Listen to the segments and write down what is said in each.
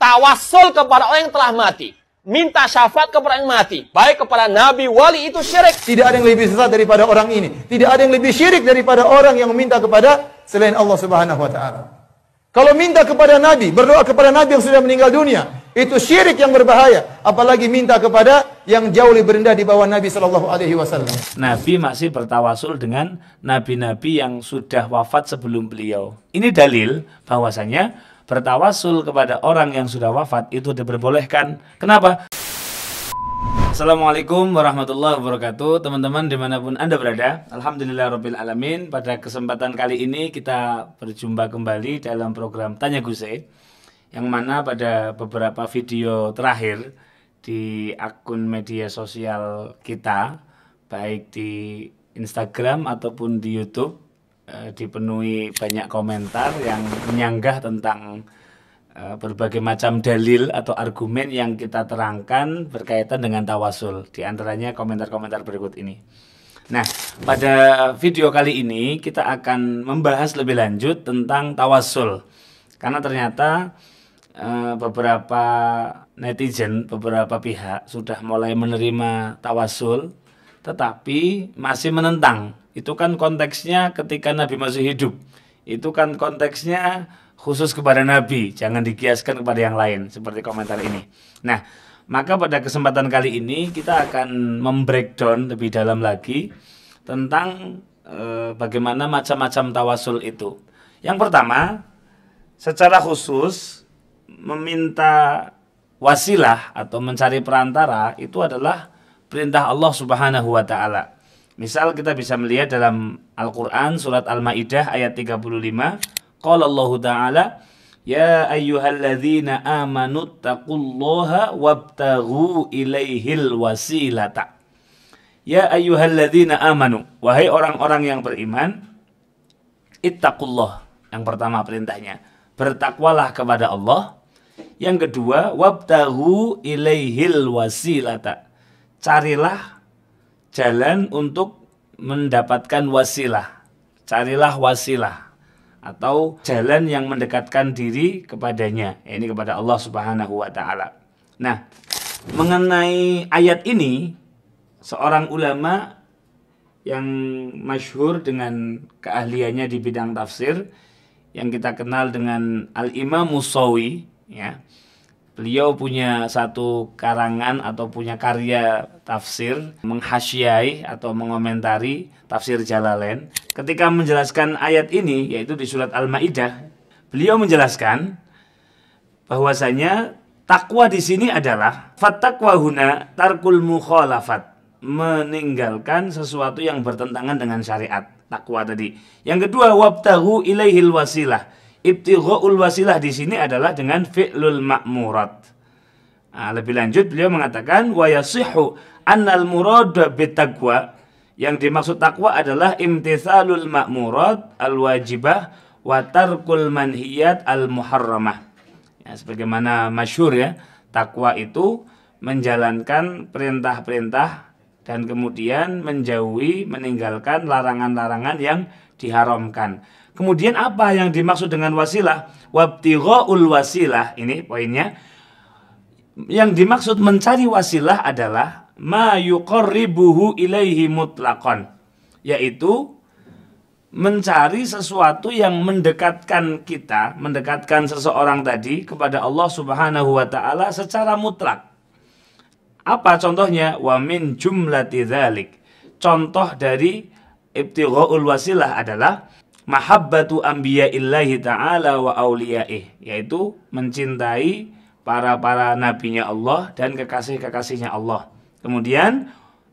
Tawassul kepada orang yang telah mati. Minta syafaat kepada yang mati. Baik kepada nabi, wali, itu syirik. Tidak ada yang lebih sesat daripada orang ini. Tidak ada yang lebih syirik daripada orang yang meminta kepada selain Allah Subhanahu wa taala. Kalau minta kepada nabi, berdoa kepada nabi yang sudah meninggal dunia, itu syirik yang berbahaya. Apalagi minta kepada yang jauh lebih rendah di bawah Nabi sallallahu alaihi wasallam. Nabi masih bertawasul dengan nabi-nabi yang sudah wafat sebelum beliau. Ini dalil bahwasanya bertawasul kepada orang yang sudah wafat itu diperbolehkan. Kenapa? Assalamualaikum warahmatullahi wabarakatuh. Teman-teman dimanapun Anda berada, alhamdulillahirrabbilalamin. Pada kesempatan kali ini kita berjumpa kembali dalam program Tanya Guse, yang mana pada beberapa video terakhir di akun media sosial kita, baik di Instagram ataupun di YouTube, dipenuhi banyak komentar yang menyanggah tentang berbagai macam dalil atau argumen yang kita terangkan berkaitan dengan tawasul. Di antaranya komentar-komentar berikut ini. Nah, pada video kali ini kita akan membahas lebih lanjut tentang tawasul. Karena ternyata beberapa netizen, beberapa pihak sudah mulai menerima tawasul, tetapi masih menentang. Itu kan konteksnya ketika Nabi masih hidup. Itu kan konteksnya khusus kepada Nabi, jangan dikiaskan kepada yang lain, seperti komentar ini. Nah, maka pada kesempatan kali ini kita akan membreakdown lebih dalam lagi tentang bagaimana macam-macam tawasul itu. Yang pertama, secara khusus meminta wasilah atau mencari perantara itu adalah perintah Allah Subhanahu wa taala. Misal kita bisa melihat dalam Al-Qur'an surat Al-Maidah ayat 35, qala Allah taala, ya ayyuhalladzina amanu taqullaha wabtaghu ilaihil wasilata. Ya ayyuhalladzina amanu, wahai orang-orang yang beriman, ittaqullah, yang pertama perintahnya, bertakwalah kepada Allah. Yang kedua, wabtaghu ilaihil wasilata, carilah jalan untuk mendapatkan wasilah. Carilah wasilah atau jalan yang mendekatkan diri kepadanya, ini kepada Allah Subhanahu wa taala. Nah, mengenai ayat ini, seorang ulama yang masyhur dengan keahliannya di bidang tafsir yang kita kenal dengan Al-Imam Musawi, ya. Beliau punya satu karangan atau punya karya tafsir menghasyiai atau mengomentari tafsir Jalalain. Ketika menjelaskan ayat ini, yaitu di surat Al-Maidah, beliau menjelaskan bahwasanya takwa di sini adalah fattaqwa huna tarkul mukhalafat, meninggalkan sesuatu yang bertentangan dengan syariat. Takwa tadi. Yang kedua, wabtaghu ilaihil wasilah. Ibtigha'ul wasilah di sini adalah dengan fi'lul ma'murat. Nah, lebih lanjut beliau mengatakan wa yasihhu annal murad bitaqwa, yang dimaksud takwa adalah imtitsalul ma'murat al-wajibah wa tarkul manhiyat al-muharramah. Ya, sebagaimana masyhur ya, takwa itu menjalankan perintah-perintah dan kemudian menjauhi, meninggalkan larangan-larangan yang diharamkan. Kemudian apa yang dimaksud dengan wasilah? Wabtigha'ul wasilah, ini poinnya. Yang dimaksud mencari wasilah adalah ma yuqarribuhu ilaihi mutlaqan, yaitu mencari sesuatu yang mendekatkan kita, mendekatkan seseorang tadi kepada Allah Subhanahu wa taala secara mutlak. Apa contohnya? Wa min jumlati dzalik. Contoh dari ibtigha'ul wasilah adalah mahabbatu anbiya'illahi ta'ala wa awliyaih, yaitu mencintai para nabinya Allah dan kekasih-kekasihnya Allah. Kemudian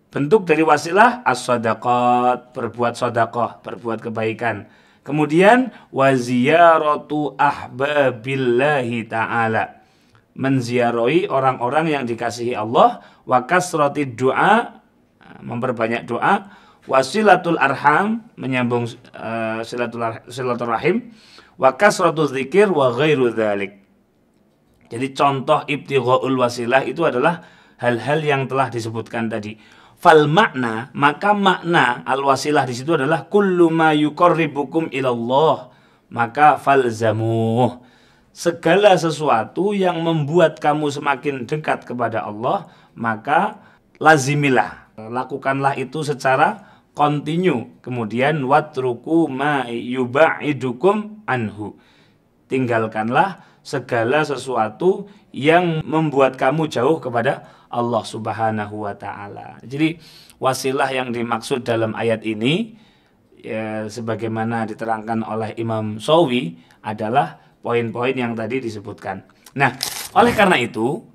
bentuk dari wasilah as-sadaqat, berbuat sedekah, berbuat kebaikan. Kemudian wa ziyaratu ahbabillahi ta'ala, menziarahi orang-orang yang dikasihi Allah, wa kasratid du'a, memperbanyak doa, wasilatul arham, menyambung silaturahim, wa kasratu dzikir wa ghairu dzalik. Jadi contoh ibtigha'ul wasilah itu adalah hal-hal yang telah disebutkan tadi. Fal makna, maka makna al-wasilah di situ adalah kullu ma yuqarribukum ilallah, maka falzamuh. segala sesuatu yang membuat kamu semakin dekat kepada Allah, maka lazimilah, lakukanlah itu secara kontinu. Kemudian watruku ma yubaidukum anhu, tinggalkanlah segala sesuatu yang membuat kamu jauh kepada Allah Subhanahu wa taala. Jadi wasilah yang dimaksud dalam ayat ini, ya, sebagaimana diterangkan oleh Imam Shawi, adalah poin-poin yang tadi disebutkan. Nah, oleh karena itu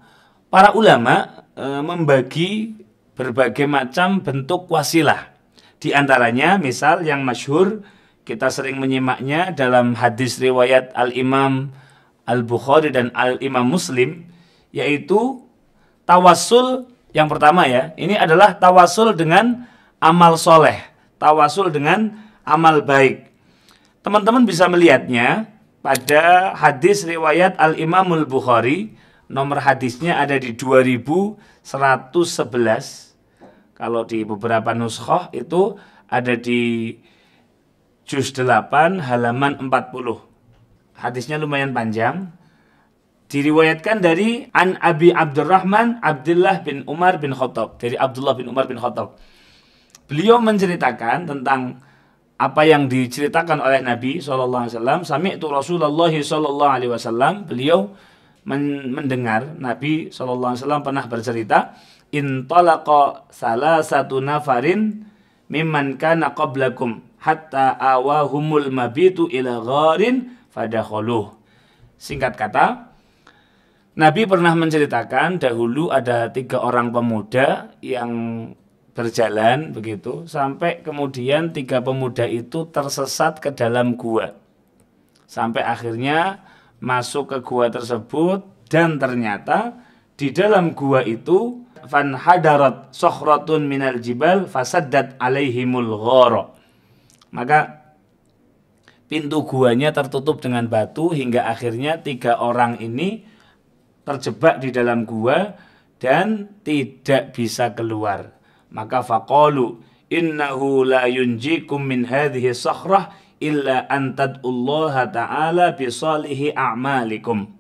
para ulama membagi berbagai macam bentuk wasilah. Di antaranya misal yang masyhur, kita sering menyimaknya dalam hadis riwayat Al-Imam Al-Bukhari dan Al-Imam Muslim, yaitu tawassul. Yang pertama ya, ini adalah tawassul dengan amal soleh, tawassul dengan amal baik. Teman-teman bisa melihatnya pada hadis riwayat Al-Imam Al-Bukhari, nomor hadisnya ada di 2111. Kalau di beberapa nuskhah itu ada di juz 8 halaman 40. Hadisnya lumayan panjang. Diriwayatkan dari An Abi Abdurrahman Abdullah bin Umar bin Khattab, dari Abdullah bin Umar bin Khattab. Beliau menceritakan tentang apa yang diceritakan oleh Nabi SAW. Sami'tu Rasulullah SAW. Beliau mendengar Nabi SAW pernah bercerita, intalaqa salasatu nafarin mimman kana qablakum hatta awahumul mabitu ila gharin fadakhuluh. Singkat kata, Nabi pernah menceritakan dahulu ada 3 orang pemuda yang berjalan begitu, sampai kemudian 3 pemuda itu tersesat ke dalam gua. Sampai akhirnya masuk ke gua tersebut, dan ternyata di dalam gua itu fan hadarat sokhratun minal jibal fasaddat alaihimul ghara. Maka pintu guanya tertutup dengan batu hingga akhirnya 3 orang ini terjebak di dalam gua dan tidak bisa keluar. Maka faqalu innahu la yunjikum min hadhihi sakhrah illa an tad'ullaha ta'ala bi salihi a'malikum.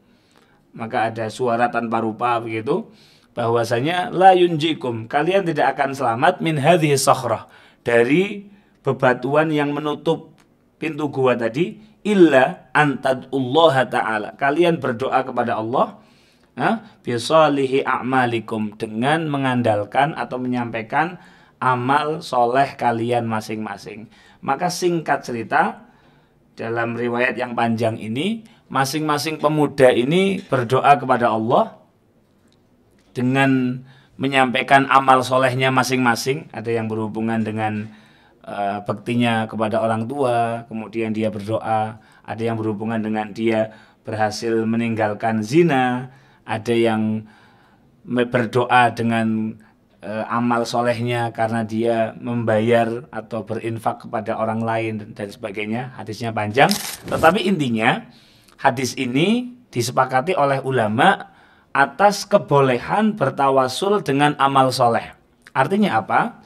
Maka ada suara tanpa rupa begitu, bahwasanya la yunjikum, kalian tidak akan selamat, min hadhihi sakhrah, dari bebatuan yang menutup pintu gua tadi, illa an tad'ullaha ta'ala, kalian berdoa kepada Allah bisalihi a'malikum, dengan mengandalkan atau menyampaikan amal soleh kalian masing-masing. Maka singkat cerita, dalam riwayat yang panjang ini, masing-masing pemuda ini berdoa kepada Allah dengan menyampaikan amal solehnya masing-masing. Ada yang berhubungan dengan baktinya kepada orang tua, kemudian dia berdoa. Ada yang berhubungan dengan dia berhasil meninggalkan zina. Ada yang berdoa dengan amal solehnya karena dia membayar atau berinfak kepada orang lain dan sebagainya. Hadisnya panjang, tetapi intinya hadis ini disepakati oleh ulama atas kebolehan bertawasul dengan amal soleh. Artinya apa?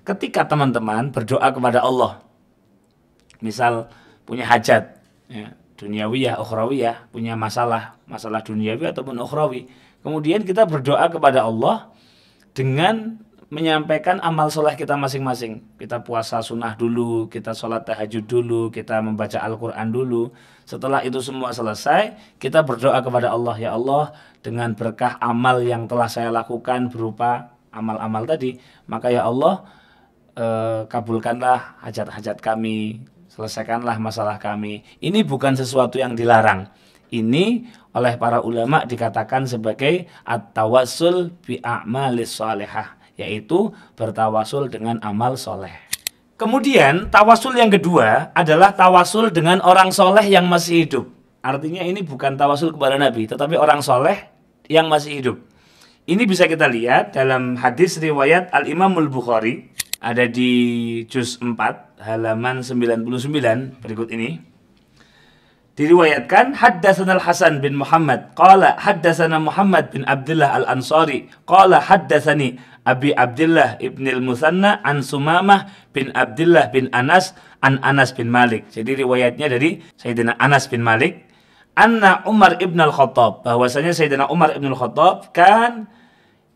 Ketika teman-teman berdoa kepada Allah, misal punya hajat, ya, duniawiyah, ukhrawiyah, punya masalah duniawi ataupun ukhrawi. Kemudian kita berdoa kepada Allah dengan menyampaikan amal soleh kita masing-masing. Kita puasa sunnah dulu, kita sholat tahajud dulu, kita membaca Al-Quran dulu. Setelah itu semua selesai, kita berdoa kepada Allah, ya Allah, dengan berkah amal yang telah saya lakukan berupa amal-amal tadi, maka ya Allah, kabulkanlah hajat-hajat kami, selesaikanlah masalah kami. Ini bukan sesuatu yang dilarang. Ini oleh para ulama dikatakan sebagai at-tawassul bi a'malis shalihah, yaitu bertawasul dengan amal soleh. Kemudian tawasul yang kedua adalah tawasul dengan orang soleh yang masih hidup. Artinya ini bukan tawasul kepada Nabi, tetapi orang soleh yang masih hidup. Ini bisa kita lihat dalam hadis riwayat Al-Imam Al-Bukhari, ada di juz 4 halaman 99 berikut ini. Diriwayatkan, haddatsana Al-Hasan bin Muhammad qala haddatsana Muhammad bin Abdullah Al-Ansari qala haddatsani Abi Abdullah ibn al-Musanna an Sumamah bin Abdullah bin Anas an Anas bin Malik. Jadi riwayatnya dari Sayyidina Anas bin Malik. anna Umar ibn al-Khattab, bahwasanya Sayyidina Umar ibn al-Khattab kan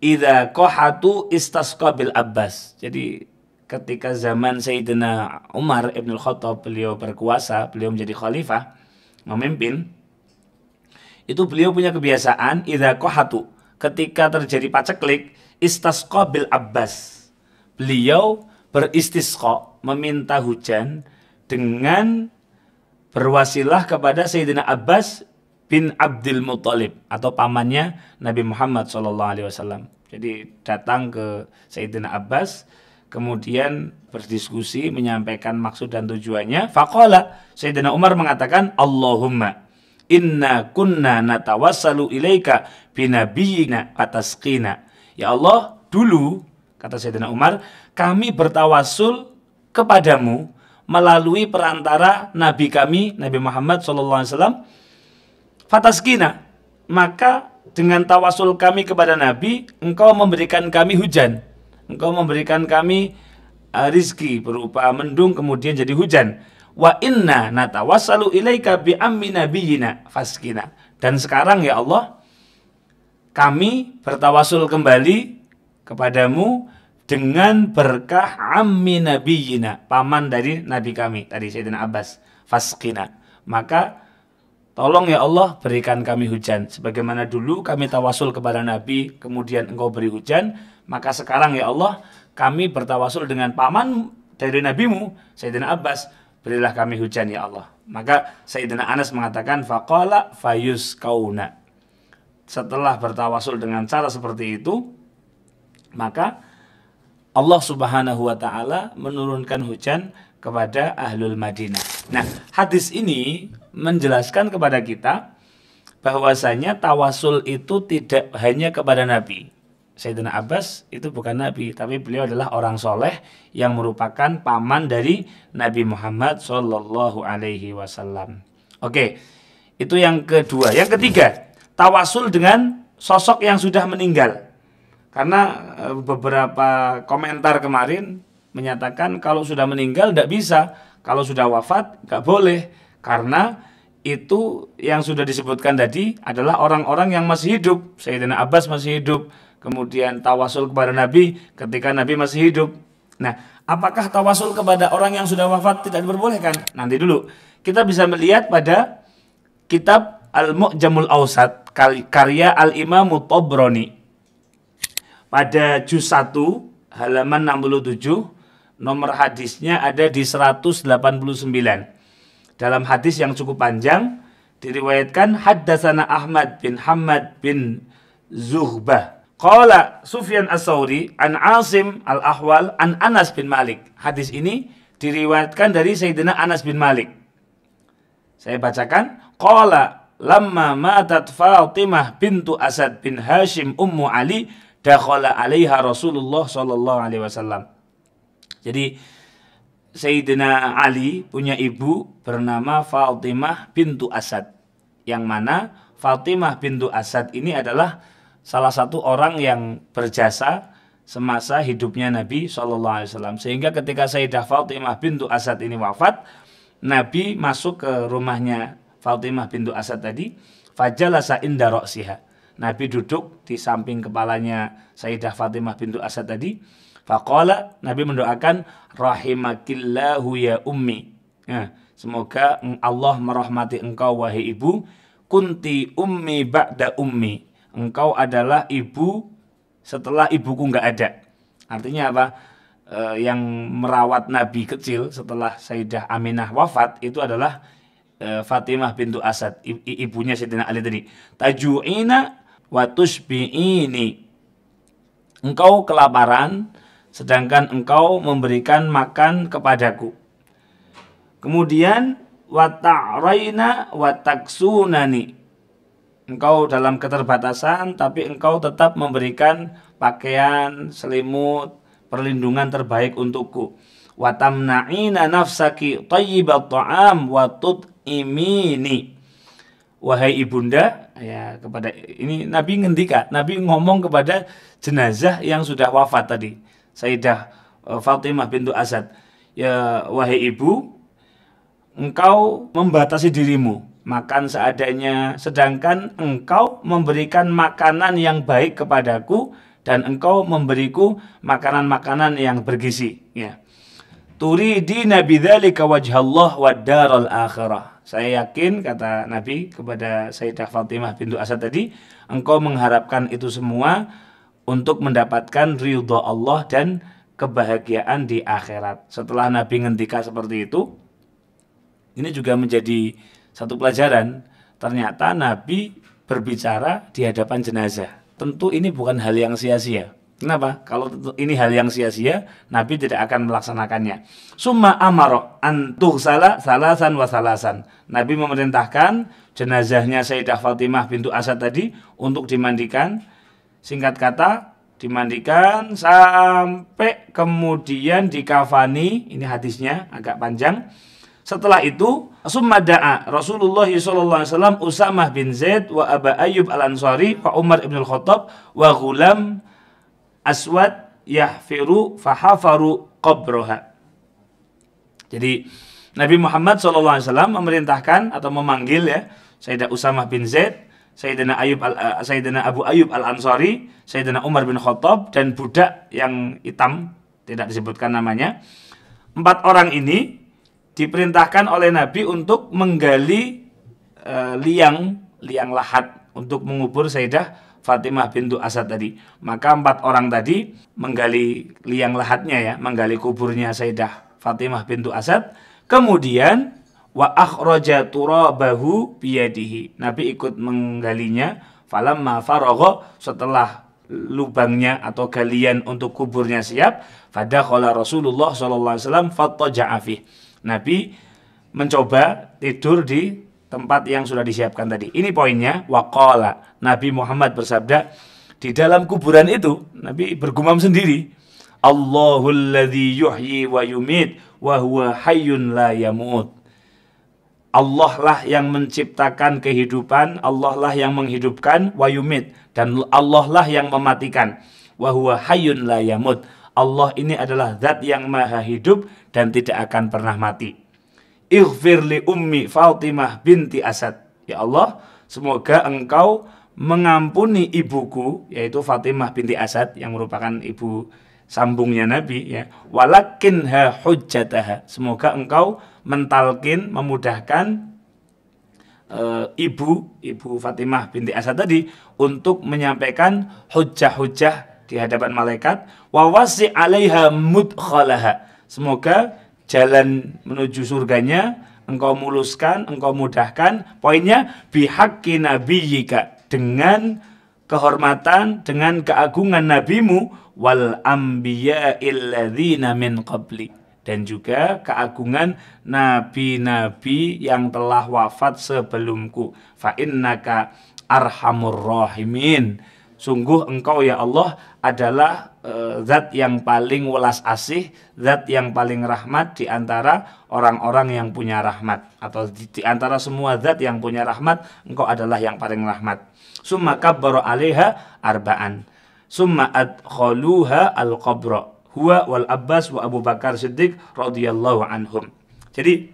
idza qahatu istasqa bil Abbas. Jadi ketika zaman Sayyidina Umar ibn al-Khattab, beliau berkuasa, beliau menjadi khalifah, memimpin, itu beliau punya kebiasaan idza qahatu, ketika terjadi paceklik, istasqa bil Abbas. Beliau beristisqa, meminta hujan dengan berwasilah kepada Sayyidina Abbas bin Abdul Muthalib atau pamannya Nabi Muhammad SAW. Jadi datang ke Sayyidina Abbas, kemudian berdiskusi, menyampaikan maksud dan tujuannya. Faqala, Sayyidina Umar mengatakan, Allahumma inna kunna natawassalu ilaika binabiyina fatasqina. Ya Allah, dulu, kata Sayyidina Umar, kami bertawasul kepadamu melalui perantara Nabi kami, Nabi Muhammad SAW, fataskina, maka dengan tawasul kami kepada Nabi, engkau memberikan kami hujan, engkau memberikan kami rizki berupa mendung kemudian jadi hujan. Wa inna natawassalu ilaika bi ammi nabiyina faskina. Dan sekarang ya Allah, kami bertawasul kembali kepadamu dengan berkah ammi nabiyina, paman dari nabi kami, tadi Sayyidina Abbas, faskina. Maka tolong ya Allah berikan kami hujan. Sebagaimana dulu kami tawasul kepada Nabi, kemudian engkau beri hujan, maka sekarang ya Allah kami bertawasul dengan paman dari nabimu, Sayyidina Abbas, berilah kami hujan ya Allah. Maka Sayyidina Anas mengatakan, faqala fayusqauna. Setelah bertawasul dengan cara seperti itu, maka Allah Subhanahu wa ta'ala menurunkan hujan kepada ahlul Madinah. Nah, hadis ini menjelaskan kepada kita bahwasanya tawasul itu tidak hanya kepada Nabi. Sayyidina Abbas itu bukan Nabi, tapi beliau adalah orang soleh yang merupakan paman dari Nabi Muhammad Sallallahu Alaihi Wasallam. Oke, itu yang kedua. Yang ketiga, tawasul dengan sosok yang sudah meninggal. Karena beberapa komentar kemarin menyatakan kalau sudah meninggal tidak bisa, kalau sudah wafat nggak boleh, karena itu yang sudah disebutkan tadi adalah orang-orang yang masih hidup. Sayyidina Abbas masih hidup, kemudian tawasul kepada Nabi ketika Nabi masih hidup. Nah, apakah tawasul kepada orang yang sudah wafat tidak diperbolehkan? Nanti dulu kita bisa melihat pada kitab Al-Mu'jamul Awsat karya Al-Imam Tabrani. Pada juz 1 halaman 67, nomor hadisnya ada di 189. Dalam hadis yang cukup panjang diriwayatkan haddatsana Ahmad bin Hamad bin Zuhbah. Qala Sufyan As-Tsauri an Asim Al-Ahwal an Anas bin Malik. Hadis ini diriwayatkan dari Sayyidina Anas bin Malik. Saya bacakan, qala lamma matat Fatimah bintu Asad bin Hashim ummu Ali dakhala 'alaiha Rasulullah sallallahu alaihi wasallam. Jadi Sayyidina Ali punya ibu bernama Fatimah bintu Asad. Yang mana Fatimah bintu Asad ini adalah salah satu orang yang berjasa semasa hidupnya Nabi sallallahu alaihi wasallam. Sehingga ketika Sayyidah Fatimah bintu Asad ini wafat, Nabi masuk ke rumahnya Fatimah bintu Asad tadi, fajalasa inda ra'siha. Nabi duduk di samping kepalanya Sayyidah Fatimah bintu Asad tadi. Faqala, Nabi mendoakan, rahimakillahu ya ummi. Ya, semoga Allah merahmati engkau wahai ibu. Kunti ummi ba'da ummi. Engkau adalah ibu setelah ibuku nggak ada. Artinya apa? Yang merawat Nabi kecil setelah Sayyidah Aminah wafat itu adalah Fatimah bintu Asad, ibunya Sayyidina Ali tadi. Taju'ina wa tushbi'ini. Engkau kelaparan sedangkan engkau memberikan makan kepadaku. Kemudian wa ta'raina wa taksunani. Engkau dalam keterbatasan tapi engkau tetap memberikan pakaian, selimut, perlindungan terbaik untukku. Wa tamna'ina nafsaki thayyibat ta'am wa tut'imini. Wahai ibunda, ya kepada ini Nabi ngendika, Nabi ngomong kepada jenazah yang sudah wafat tadi, Sayyidah Fatimah bintu Asad. Ya wahai ibu, engkau membatasi dirimu makan seadanya, sedangkan engkau memberikan makanan yang baik kepadaku dan engkau memberiku makanan-makanan yang bergizi. Ya. Turidina bidzalika wajhallah wad daral akhirah. Saya yakin, kata Nabi kepada Sayyidah Fatimah bintu Asad tadi, engkau mengharapkan itu semua untuk mendapatkan ridha Allah dan kebahagiaan di akhirat. Setelah Nabi ngendika seperti itu, ini juga menjadi satu pelajaran. Ternyata Nabi berbicara di hadapan jenazah. Tentu ini bukan hal yang sia-sia. Kenapa? Kalau ini hal yang sia-sia, Nabi tidak akan melaksanakannya. Summa amaro antuh salasan wa salasan. Nabi memerintahkan jenazahnya Sayyidah Fatimah bintu Asad tadi untuk dimandikan. Singkat kata, dimandikan sampai kemudian dikafani. Ini hadisnya agak panjang. Setelah itu, summa da'a Rasulullah SAW Usamah bin Zaid wa Aba Ayyub al-Ansari wa Umar ibn al-Khattab wa Ghulam Aswad yahfiru fahafaru qabraha. Jadi Nabi Muhammad SAW memerintahkan atau memanggil ya Sayyidah Usamah bin Zaid, Sayyidina Abu Ayyub al-Ansari, Sayyidina Umar bin Khattab, dan budak yang hitam, tidak disebutkan namanya. 4 orang ini diperintahkan oleh Nabi untuk menggali liang lahat untuk mengubur Sayyidah Fatimah bintu Asad tadi. Maka 4 orang tadi menggali liang lahatnya ya, menggali kuburnya Sayyidah Fatimah bintu Asad. Kemudian wa akhraja turabahu biyadihi. Nabi ikut menggalinya. Falamma faragha, setelah lubangnya atau galian untuk kuburnya siap, fadakhala Rasulullah sallallahu alaihi wasallam fattaja'a fi. Nabi mencoba tidur di tempat yang sudah disiapkan tadi. Ini poinnya, waqala. Nabi Muhammad bersabda, di dalam kuburan itu Nabi bergumam sendiri, Allahul ladzi yuhyi wa yumit wa huwa hayyun la yamut. Allah lah yang menciptakan kehidupan, Allah lah yang menghidupkan, wa yumit, dan Allah lah yang mematikan, wa huwa hayyun la yamut. Allah ini adalah zat yang maha hidup dan tidak akan pernah mati. Ighfir li ummi Fatimah binti Asad. Ya Allah, semoga engkau mengampuni ibuku, yaitu Fatimah binti Asad, yang merupakan ibu sambungnya Nabi ya. Walakinha hujjataha. Semoga engkau mentalkin, memudahkan ibu Fatimah binti Asad tadi untuk menyampaikan hujjah-hujjah di hadapan malaikat. Wa wasi 'alaiha mudkhalaha. Semoga jalan menuju surganya engkau muluskan, engkau mudahkan. Poinnya, bihaqqi nabiyyika, dengan kehormatan, dengan keagungan nabimu, wal anbiya'il ladzina min qabli, dan juga keagungan nabi-nabi yang telah wafat sebelumku. Fa innaka arhamur rahimin. Sungguh engkau ya Allah adalah zat yang paling welas asih, zat yang paling rahmat di antara orang-orang yang punya rahmat, atau di antara semua zat yang punya rahmat, engkau adalah yang paling rahmat. Summa kabbara 'alaiha arba'an. Summa adkhaluha al-qabra. Huwa wal Abbas wa Abu Bakar Siddiq radhiyallahu anhum. Jadi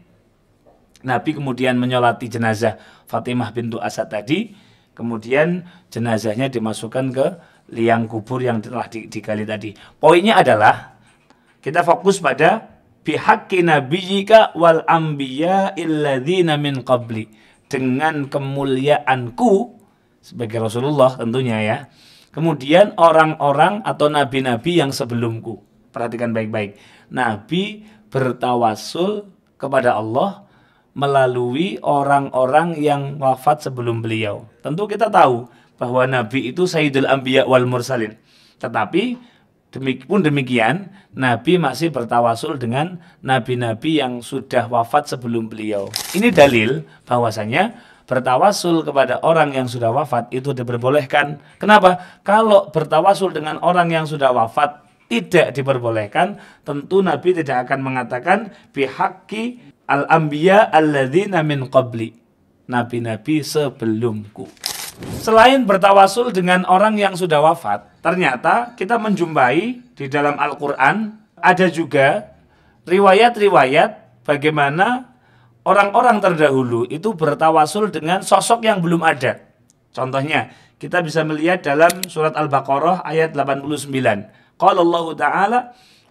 Nabi kemudian menyolati jenazah Fatimah bintu Asad tadi. Kemudian jenazahnya dimasukkan ke liang kubur yang telah digali tadi. Poinnya adalah kita fokus pada bihaqqi nabiyyika wal anbiya'il ladzina min qabli. Dengan kemuliaanku sebagai Rasulullah tentunya ya. Kemudian orang-orang atau nabi-nabi yang sebelumku. Perhatikan baik-baik. Nabi bertawassul kepada Allah melalui orang-orang yang wafat sebelum beliau. Tentu kita tahu bahwa Nabi itu Sayyidul Anbiya wal Mursalin. Tetapi demikian, Nabi masih bertawasul dengan nabi-nabi yang sudah wafat sebelum beliau. Ini dalil bahwasanya bertawasul kepada orang yang sudah wafat itu diperbolehkan. Kenapa? Kalau bertawasul dengan orang yang sudah wafat tidak diperbolehkan, tentu Nabi tidak akan mengatakan bihaqqi al-anbiya alladzina min qabli, nabi-nabi sebelumku. Selain bertawasul dengan orang yang sudah wafat, ternyata kita menjumpai di dalam Al-Quran ada juga riwayat-riwayat bagaimana orang-orang terdahulu itu bertawasul dengan sosok yang belum ada. Contohnya, kita bisa melihat dalam surat Al-Baqarah ayat 89. Qala Allah Ta'ala,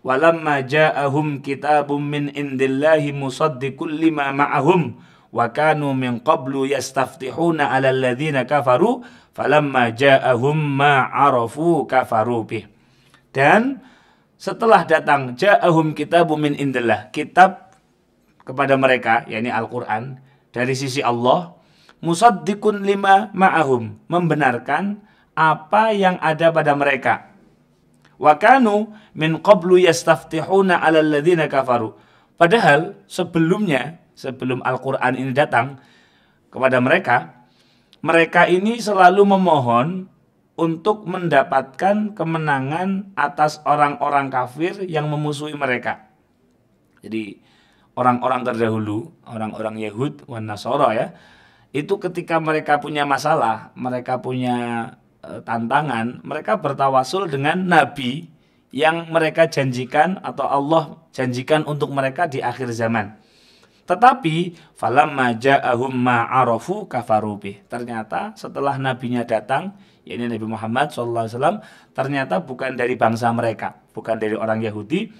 "Walamma ja'ahum kitabun min indillahi musaddiqul lima ma'ahum wa kanu min qablu yastaftihuna 'alal ladzina kafaru falamma ja'ahum ma 'arafu kafaru bih." Dan setelah datang ja'ahum kitabun min indillah, kitab kepada mereka, yakni Al-Qur'an dari sisi Allah, musaddiqun lima ma'ahum, membenarkan apa yang ada pada mereka. Wa kanu min qablu yastaftihuna 'alal ladzina kafaru. Padahal sebelumnya, sebelum Al-Qur'an ini datang kepada mereka, mereka ini selalu memohon untuk mendapatkan kemenangan atas orang-orang kafir yang memusuhi mereka. Jadi orang-orang terdahulu, orang-orang Yahud wan Nasara ya, itu ketika mereka punya masalah, mereka punya tantangan, mereka bertawasul dengan nabi yang mereka janjikan atau Allah janjikan untuk mereka di akhir zaman. Tetapi falamma ja'ahum ma 'arafu kafaru bih. Ternyata setelah nabinya datang, yakni Nabi Muhammad SAW, ternyata bukan dari bangsa mereka, bukan dari orang Yahudi,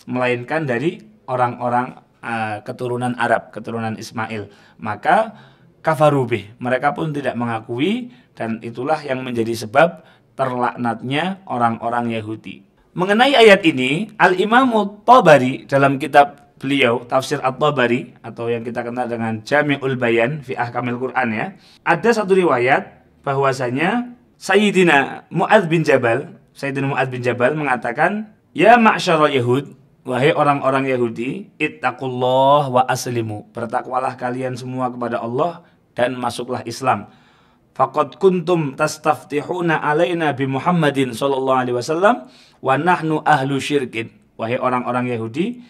melainkan dari orang-orang keturunan Arab, keturunan Ismail. Maka kafaru bih, mereka pun tidak mengakui, dan itulah yang menjadi sebab terlaknatnya orang-orang Yahudi. Mengenai ayat ini, Al-Imam Tabari dalam kitab beliau Tafsir At-Tabari, atau yang kita kenal dengan Jami'ul Bayan fi Ahkamil Quran ya, ada satu riwayat bahwasanya Sayyidina Mu'adz bin Jabal mengatakan, "Ya ma'syarul Yahud, wahai orang-orang Yahudi, ittaqullah wa aslimu, bertakwalah kalian semua kepada Allah dan masuklah Islam. Faqad kuntum tastaftihuna alaina bi Muhammadin sallallahu alaihi wasallam wa nahnu ahlu syirkin." Wahai orang-orang Yahudi,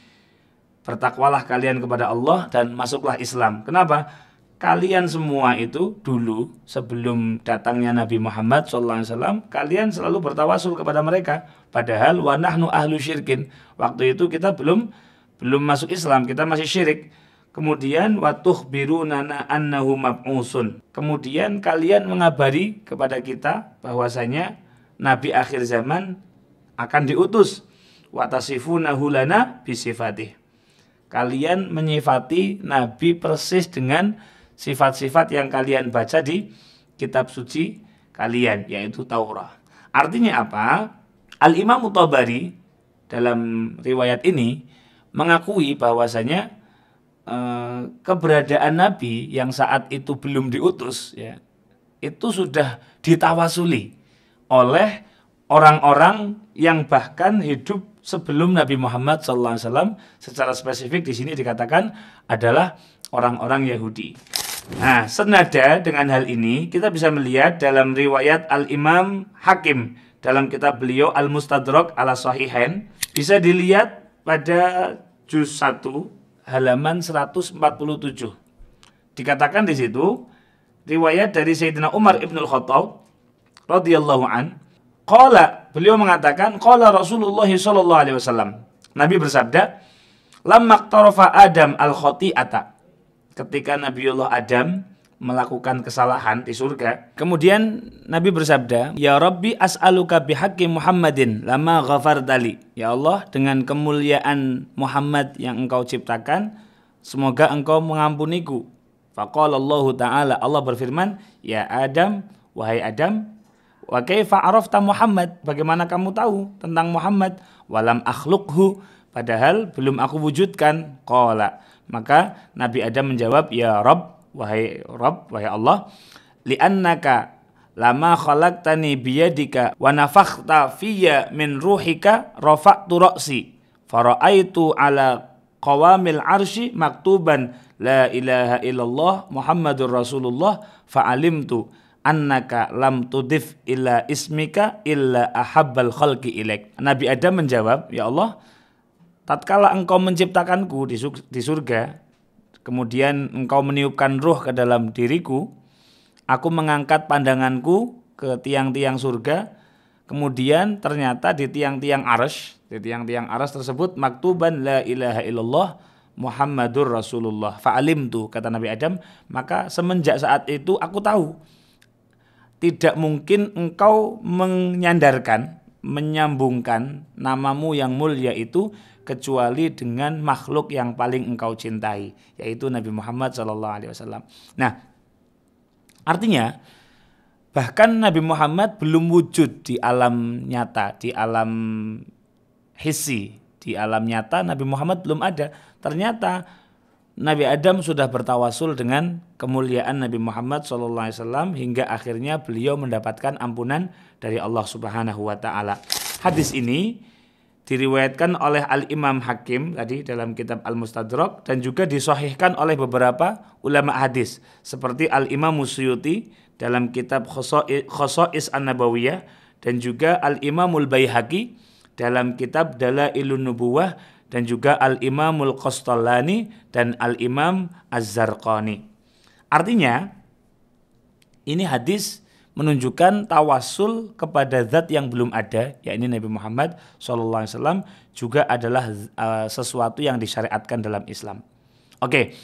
bertakwalah kalian kepada Allah dan masuklah Islam. Kenapa? Kalian semua itu dulu sebelum datangnya Nabi Muhammad SAW, kalian selalu bertawasul kepada mereka. Padahal wa nahnu ahlu syirkin. Waktu itu kita belum masuk Islam, kita masih syirik. Kemudian wa tukhbiruna annahu mab'usun. Kemudian kalian mengabari kepada kita bahwasanya Nabi akhir zaman akan diutus. Wa tasifunahu lana bisifatih. Kalian menyifati Nabi persis dengan sifat-sifat yang kalian baca di kitab suci kalian, yaitu Taurat. Artinya apa? Al-Imam Tabari dalam riwayat ini mengakui bahwasanya keberadaan Nabi yang saat itu belum diutus ya, itu sudah ditawasuli oleh orang-orang yang bahkan hidup sebelum Nabi Muhammad SAW. Secara spesifik di sini dikatakan adalah orang-orang Yahudi. Nah, senada dengan hal ini kita bisa melihat dalam riwayat Al-Imam Hakim dalam kitab beliau Al-Mustadrak ala Sahihain, bisa dilihat pada juz 1 halaman 147. Dikatakan di situ riwayat dari Sayyidina Umar ibnul Khattab radhiyallahu an, qala, beliau mengatakan, qala Rasulullah sallallahu alaihi wasallam, Nabi bersabda, lamma qtarafa Adam al-khati'ata, ketika Nabiullah Adam melakukan kesalahan di surga, kemudian Nabi bersabda, ya Rabbi as'aluka bihaqqi Muhammadin lama ghafartali, ya Allah, dengan kemuliaan Muhammad yang engkau ciptakan, semoga engkau mengampuniku. Faqala Allah Ta'ala, Allah berfirman, ya Adam, wahai Adam, wa kaifa arafta Muhammad, bagaimana kamu tahu tentang Muhammad? Walam akhluqhu, padahal belum aku wujudkan. Qala, maka Nabi Adam menjawab, ya Rabb, wahai Allah, li'annaka lama khalaqtani biyadika wa nafakhta fiyya min ruhika rafa'tu ra'si fara'aitu ala qawamil arsy maktuban la ilaha illallah Muhammadur Rasulullah fa'alimtu annaka lam tudif illa ismika illa ahabbal khalqi ilaik. Nabi Adam menjawab, ya Allah, tatkala engkau menciptakanku di surga, kemudian engkau meniupkan ruh ke dalam diriku, aku mengangkat pandanganku ke tiang-tiang surga, kemudian ternyata di tiang-tiang arsy tersebut maktuban la ilaha illallah Muhammadur Rasulullah. Fa'alimtu, kata Nabi Adam, maka semenjak saat itu aku tahu tidak mungkin engkau menyandarkan, menyambungkan namamu yang mulia itu kecuali dengan makhluk yang paling engkau cintai, yaitu Nabi Muhammad SAW. Nah, artinya bahkan Nabi Muhammad belum wujud di alam nyata, di alam hissi, di alam nyata Nabi Muhammad belum ada. Ternyata Nabi Adam sudah bertawasul dengan kemuliaan Nabi Muhammad SAW hingga akhirnya beliau mendapatkan ampunan dari Allah Subhanahu wa taala. Hadis ini diriwayatkan oleh Al-Imam Hakim tadi dalam kitab Al-Mustadrak dan juga disahihkan oleh beberapa ulama hadis seperti Al-Imam Suyuti dalam kitab Khosa'is An-Nabawiyah dan juga Al-Imamul Baihaqi dalam kitab Dalailun Nubuwah dan juga Al-Imamul Qastallani dan Al-Imam Az-Zarqani. Artinya ini hadis menunjukkan tawasul kepada zat yang belum ada, yakni Nabi Muhammad SAW, juga adalah sesuatu yang disyariatkan dalam Islam. Oke,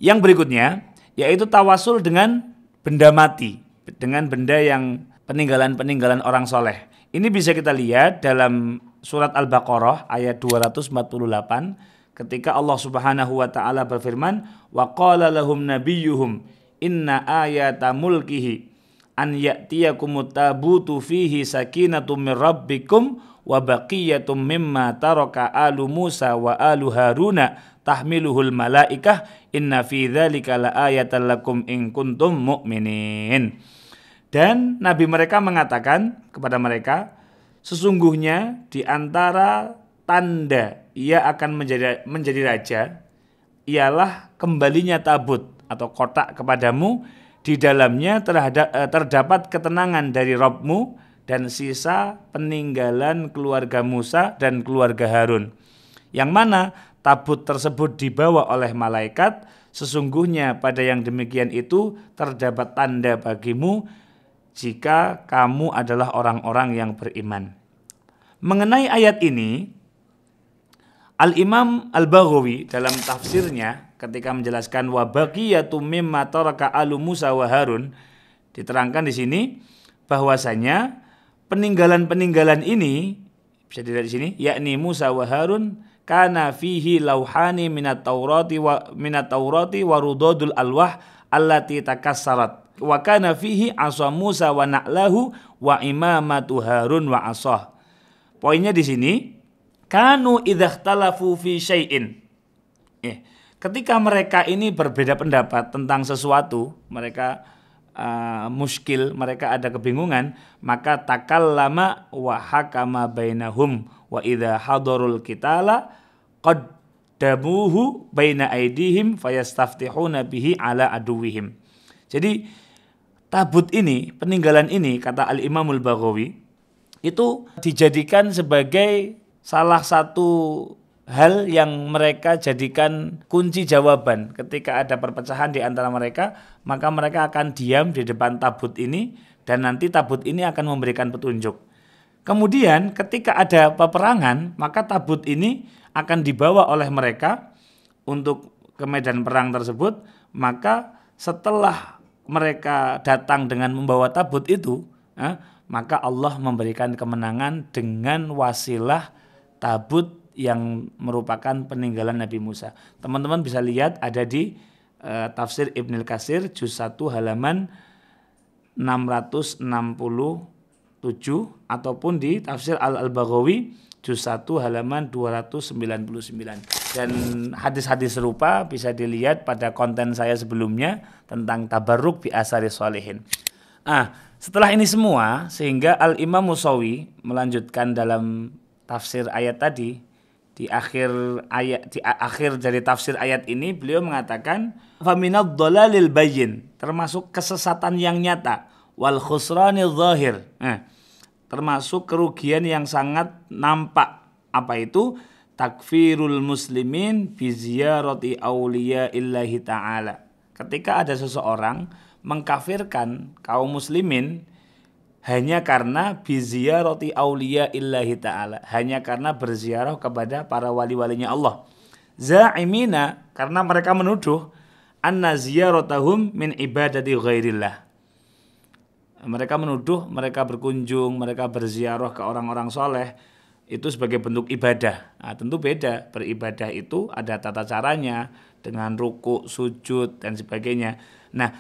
yang berikutnya yaitu tawasul dengan benda mati, dengan benda yang peninggalan-peninggalan orang soleh. Ini bisa kita lihat dalam surat Al-Baqarah ayat 248 ketika Allah Subhanahu wa taala berfirman, wa qala lahum nabiyyuhum inna ayata mulkihi an ya'tiyakumut tabutu fihi sakinatum mir rabbikum wa baqiyatum mimma taraka alu Musa wa alu Haruna tahmiluhul malaikah inna fi dzalika laayatan lakum in kuntum mu'minin. Dan nabi mereka mengatakan kepada mereka, sesungguhnya di antara tanda ia akan menjadi raja ialah kembalinya tabut atau kotak kepadamu, di dalamnya terdapat ketenangan dari Rabbmu dan sisa peninggalan keluarga Musa dan keluarga Harun. Yang mana tabut tersebut dibawa oleh malaikat, sesungguhnya pada yang demikian itu terdapat tanda bagimu jika kamu adalah orang-orang yang beriman. Mengenai ayat ini, Al-Imam Al-Baghawi dalam tafsirnya ketika menjelaskan wa baqiyatum mimma taraka alu Musa wa Harun, diterangkan di sini bahwasanya peninggalan-peninggalan ini bisa dilihat di sini, yakni Musa wa Harun kana fihi lauhani minat Taurati wa rududul alwah allati takassarat wa kana fihi asa Musa wa na'lahu wa imamatu Harun wa asah. Poinnya di sini, kanu idzahtalafu fi syai'in. Ketika mereka ini berbeda pendapat tentang sesuatu, mereka muskil, mereka ada kebingungan, maka takallama wa hakama bainahum wa idza hadarul qitala qaddamuhu baina aidihim fayastaftihuna bihi ala aduwihim. Jadi tabut ini, peninggalan ini, kata Al-Imamul Baghawi, itu dijadikan sebagai salah satu hal yang mereka jadikan kunci jawaban ketika ada perpecahan di antara mereka, maka mereka akan diam di depan tabut ini dan nanti tabut ini akan memberikan petunjuk. Kemudian ketika ada peperangan, maka tabut ini akan dibawa oleh mereka untuk ke medan perang tersebut, maka setelah mereka datang dengan membawa tabut itu, maka Allah memberikan kemenangan dengan wasilah tabut yang merupakan peninggalan Nabi Musa. Teman-teman bisa lihat ada di tafsir Ibnul Katsir juz 1 halaman 667 ataupun di tafsir Al-Baghawi juz 1 halaman 299. Dan hadis-hadis serupa bisa dilihat pada konten saya sebelumnya tentang tabarruk bi asari sholihin. Setelah ini semua, sehingga Al-Imam Musawi melanjutkan dalam tafsir ayat tadi, di akhir dari tafsir ayat ini beliau mengatakan faminad dhalalil bayyin, termasuk kesesatan yang nyata, wal khusranil zahir, termasuk kerugian yang sangat nampak. Apa itu? Takfirul muslimin bi ziyarati auliya illahi ta'ala. Ketika ada seseorang mengkafirkan kaum muslimin hanya karena biziyarati auliya illahi ta'ala, hanya karena berziarah kepada para wali-walinya Allah. za'imina, karena mereka menuduh anna ziyaratahum min ibadati ghairillah. Mereka menuduh mereka berkunjung, mereka berziarah ke orang-orang soleh itu sebagai bentuk ibadah. Nah, tentu beda. Beribadah itu ada tata caranya dengan ruku, sujud dan sebagainya. Nah,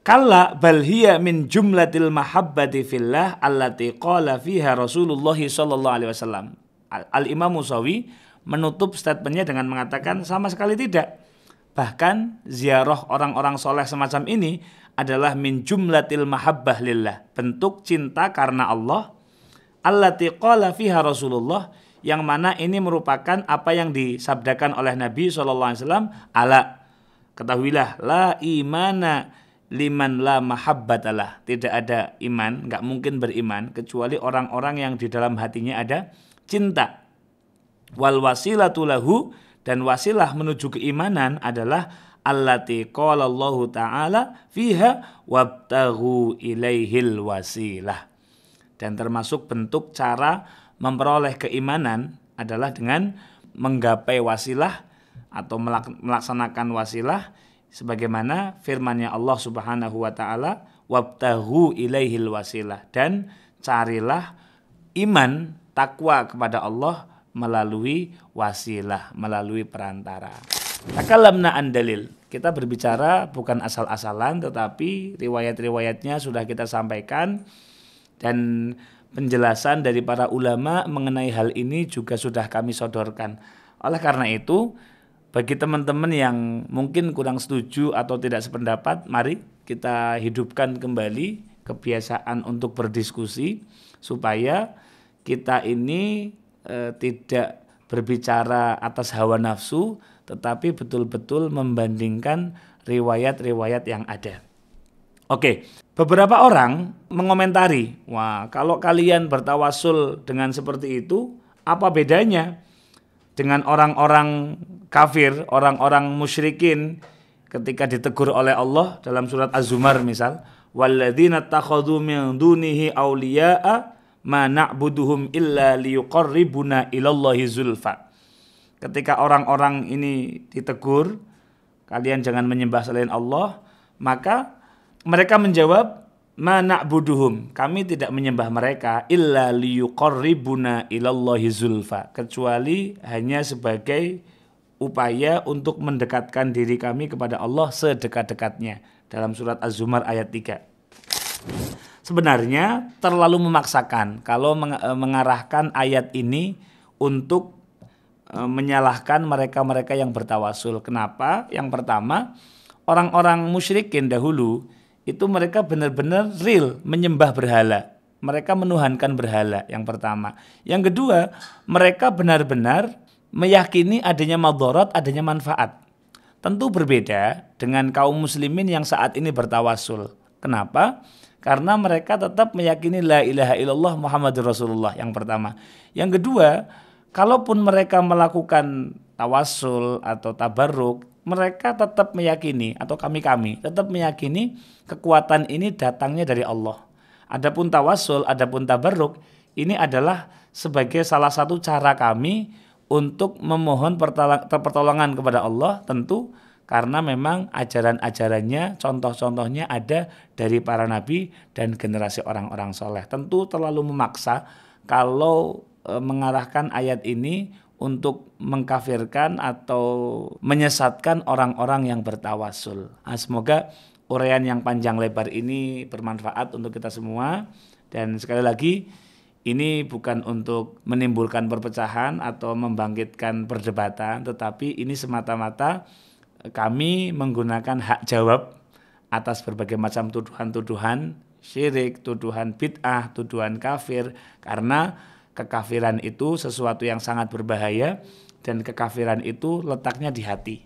kalla bal hiya min jumlatil mahabbati fillah allati qala fiha Rasulullah sallallahu alaihi wasallam. Al-Imam Musawi menutup statementnya dengan mengatakan sama sekali tidak. Bahkan ziarah orang-orang soleh semacam ini adalah min jumlatil mahabbah lillah, bentuk cinta karena Allah. Allati qala fiha Rasulullah, yang mana ini merupakan apa yang disabdakan oleh Nabi SAW. Ala, ketahuilah, la imana liman la mahabbatalah. Tidak ada iman, nggak mungkin beriman kecuali orang-orang yang di dalam hatinya ada cinta. Wal wasilatu lahu, dan wasilah menuju keimanan adalah allati qala Allah Ta'ala fiha wabtaghu ilaihil wasilah. Dan termasuk bentuk cara memperoleh keimanan adalah dengan menggapai wasilah atau melaksanakan wasilah sebagaimana firman-Nya Allah Subhanahu wa taala, wabtaghu ilaihil wasilah, dan carilah iman takwa kepada Allah melalui wasilah, melalui perantara. Takalamna an dalil. Kita berbicara bukan asal-asalan, tetapi riwayat-riwayatnya sudah kita sampaikan dan penjelasan dari para ulama mengenai hal ini juga sudah kami sodorkan. Oleh karena itu, bagi teman-teman yang mungkin kurang setuju atau tidak sependapat, mari kita hidupkan kembali kebiasaan untuk berdiskusi supaya kita ini tidak berbicara atas hawa nafsu, tetapi betul-betul membandingkan riwayat-riwayat yang ada. Oke, beberapa orang mengomentari, wah kalau kalian bertawasul dengan seperti itu, apa bedanya dengan orang-orang kafir, orang-orang musyrikin ketika ditegur oleh Allah dalam surat Az-Zumar misal, walladzina takhadhu min dunihi awliya'a ma na'buduhum illa liyuqarribuna ilallahi zulfa. Ketika orang-orang ini ditegur, kalian jangan menyembah selain Allah, maka mereka menjawab, ma na'buduhum, kami tidak menyembah mereka illa liyuqarribuna ilallahi zulfa, kecuali hanya sebagai upaya untuk mendekatkan diri kami kepada Allah sedekat-dekatnya, dalam surat Az-Zumar ayat 3. Sebenarnya terlalu memaksakan kalau mengarahkan ayat ini untuk menyalahkan mereka-mereka yang bertawasul. Kenapa? Yang pertama, orang-orang musyrikin dahulu itu mereka benar-benar real menyembah berhala. Mereka menuhankan berhala, yang pertama. Yang kedua, mereka benar-benar meyakini adanya madharat, adanya manfaat. Tentu berbeda dengan kaum muslimin yang saat ini bertawasul. Kenapa? Karena mereka tetap meyakini la ilaha illallah Muhammadur Rasulullah, yang pertama. Yang kedua, kalaupun mereka melakukan tawasul atau tabarruk, mereka tetap meyakini, atau kami tetap meyakini kekuatan ini datangnya dari Allah. Adapun tawasul, adapun tabarruk, ini adalah sebagai salah satu cara kami untuk memohon pertolongan kepada Allah, tentu karena memang ajaran-ajarannya, contoh-contohnya ada dari para nabi dan generasi orang-orang soleh. Tentu terlalu memaksa kalau mengarahkan ayat ini untuk mengkafirkan atau menyesatkan orang-orang yang bertawasul. Nah, semoga uraian yang panjang lebar ini bermanfaat untuk kita semua. Dan sekali lagi, ini bukan untuk menimbulkan perpecahan atau membangkitkan perdebatan, tetapi ini semata-mata kami menggunakan hak jawab atas berbagai macam tuduhan-tuduhan syirik, tuduhan bid'ah, tuduhan kafir, karena kekafiran itu sesuatu yang sangat berbahaya dan kekafiran itu letaknya di hati.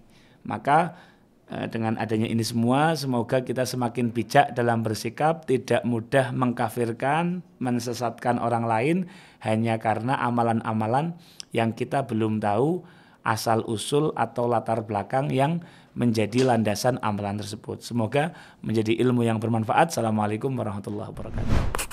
Maka dengan adanya ini semua, semoga kita semakin bijak dalam bersikap, tidak mudah mengkafirkan, mensesatkan orang lain hanya karena amalan-amalan yang kita belum tahu asal-usul atau latar belakang yang menjadi landasan amalan tersebut. Semoga menjadi ilmu yang bermanfaat. Assalamualaikum warahmatullahi wabarakatuh.